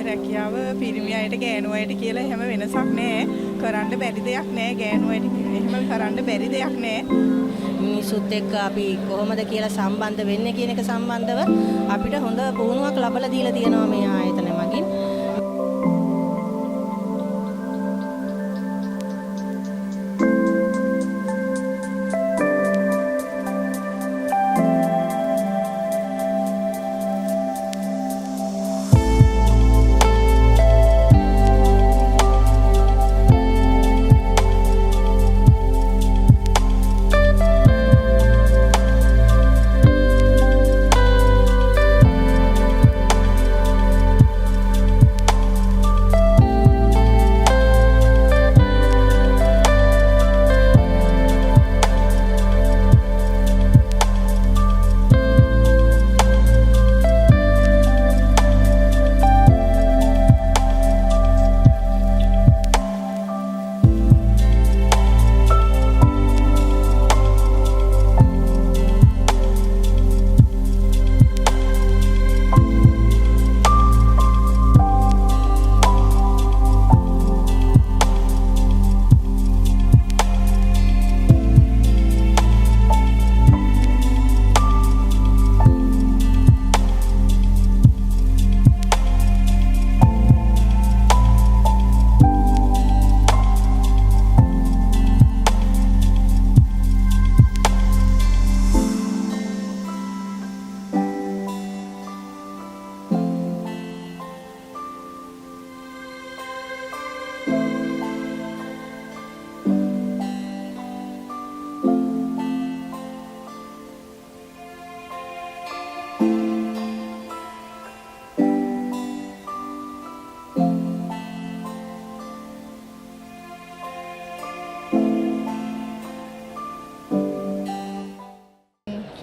රැකියාව පිරිමි අයට ගෑනු අයට කියලා එහෙම වෙනසක් නැහැ. කරන්න බැරි දෙයක් නැහැ. ගෑනු අයට එහෙම කරන්න බැරි දෙයක් නැහැ. මිනිසුත් එක්ක අපි කොහොමද කියලා සම්බන්ධ වෙන්නේ කියන එක සම්බන්ධව අපිට හොඳ පුහුණුවක් ලබා දීලා තියෙනවා මේ ආයතන මගින්.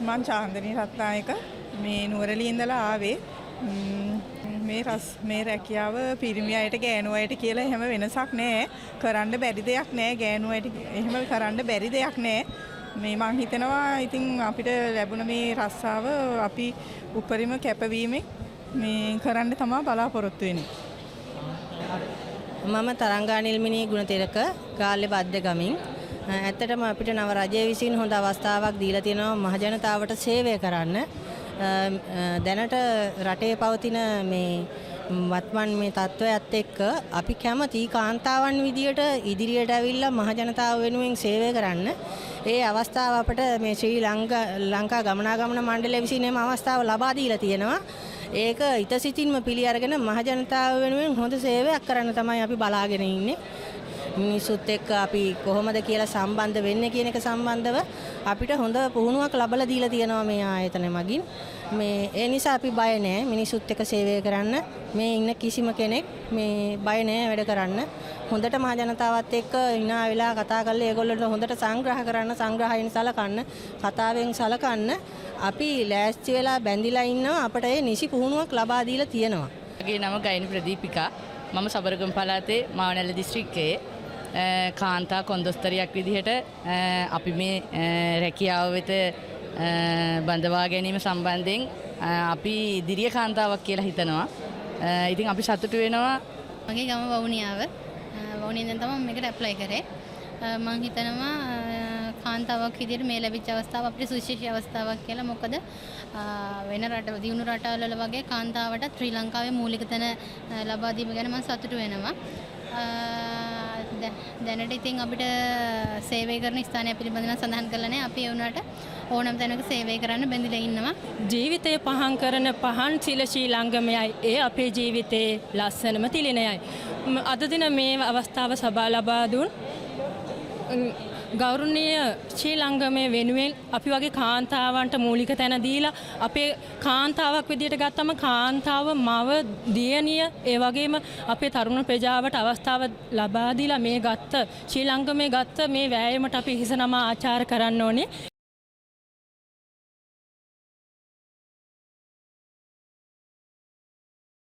මම චාන්දනී රත්නායක මේ නුවරඑළිය ඉඳලා ආවේ. මේ රැකියාව පිරිමි අයට ගෑනු අයට කියලා එහෙම වෙනසක් නැහැ. කරන්න බැරි දෙයක් නැහැ. ගෑනු අයට එහෙම කරන්න බැරි දෙයක් නැහැ. මේ මං හිතනවා ඉතින් අපිට ලැබුණ මේ රස්සාව අපි උපරිම කැපවීමෙන් මේ කරන්න තමයි බලාපොරොත්තු වෙන්නේ. මම තරංගා නිල්මිනී ගුණතිලක ගාල්ලේ බද්දගමින් ඇත්තටම අපිට නව රජය විසින් හොඳ අවස්ථාවක් දීලා තියෙනවා මහජනතාවට සේවය කරන්න. දැනට රටේ පවතින මේ වත්මන් මේ තත්ත්වයත් එක්ක අපි කැමති කාන්තාවන් විදියට ඉදිරියට ඇවිල්ලා මහජනතාව වෙනුවෙන් සේවය කරන්න. ඒ අවස්ථාව අපට මේ ශ්‍රී ලංකා ගමනාගමන මණ්ඩලය විසින් එම අවස්ථාව ලබා දීලා තියෙනවා. ඒක ඊටසිතින්ම පිළි අරගෙන මහජනතාව වෙනුවෙන් හොඳ සේවයක් කරන්න තමයි අපි බලාගෙන ඉන්නේ. මිනිසුත් එක්ක අපි කොහොමද කියලා සම්බන්ධ වෙන්නේ කියන එක සම්බන්ධව අපිට හොඳ පුහුණුවක් ලබා දීලා තියෙනවා මේ ආයතන මගින්. මේ ඒ නිසා අපි බය නැහැ මිනිසුත් එක්ක සේවය කරන්න. මේ ඉන්න කිසිම කෙනෙක් මේ බය නැහැ වැඩ කරන්න. හොඳට මහ ජනතාවත් එක්ක hina වෙලා කතා කරලා ඒගොල්ලන්ට හොඳට සංග්‍රහ කරන්න, සංග්‍රහයෙන් සලකන්න, කතාවෙන් සලකන්න අපි ලෑස්ති වෙලා බැඳිලා ඉන්නවා. අපට ඒ නිසි පුහුණුවක් ලබා දීලා තියෙනවා. මගේ නම ගයිනි ප්‍රදීපිකා. මම සබරගම් පළාතේ මාවනැල්ල දිස්ත්‍රික්කයේ කාන්තා කොන්දොස්තරයක් විදිහට අපි මේ රැකියාව වෙත බඳවා ගැනීම සම්බන්ධයෙන් අපි දිරිය කාන්තාවක් කියලා හිතනවා. ඉතින් අපි සතුටු වෙනවා. මගේ ගම වවුනියාව. වවුනියෙන් තමයි මේකට ඇප්ලයි කරේ. මම හිතනවා කාන්තාවක් විදිහට මේ ලැබිච්ච අවස්ථාව අපිට සුවිශේෂී අවස්ථාවක් කියලා. මොකද වෙන දියුණු රටවල වගේ කාන්තාවට ශ්‍රී ලංකාවේ මූලික තැන ලබා දීම ගැන මම සතුටු වෙනවා. දැනට ඉතින් අපිට සේවය කරන ස්ථානය පිළිබඳව සඳහන් කරලා නැහැ. අපි ඒ වුණාට ඕනම තැනක සේවය කරන්න බැඳිලා ඉන්නවා. ජීවිතය පහන් කරන පහන් සිල ශ්‍රී ළංගමයයි. ඒ අපේ ජීවිතයේ ලස්සනම තිලිනයයි. අද දින මේ අවස්ථාව සබා ලබා දුන් ගෞරවනීය ශ්‍රී ළංගමයේ වෙනුවෙන් අපි වගේ කාන්තාවන්ට මූලික තැන දීලා අපේ කාන්තාවක් විදියට ගත්තම කාන්තාව මව දියණිය ඒ වගේම අපේ තරුණ ප්‍රජාවට අවස්ථාව ලබා දීලා මේ ගත්ත ශ්‍රී ළංගමයේ ගත්ත මේ වෑයමට අපි හිස නම ආචාර කරන්න ඕනේ.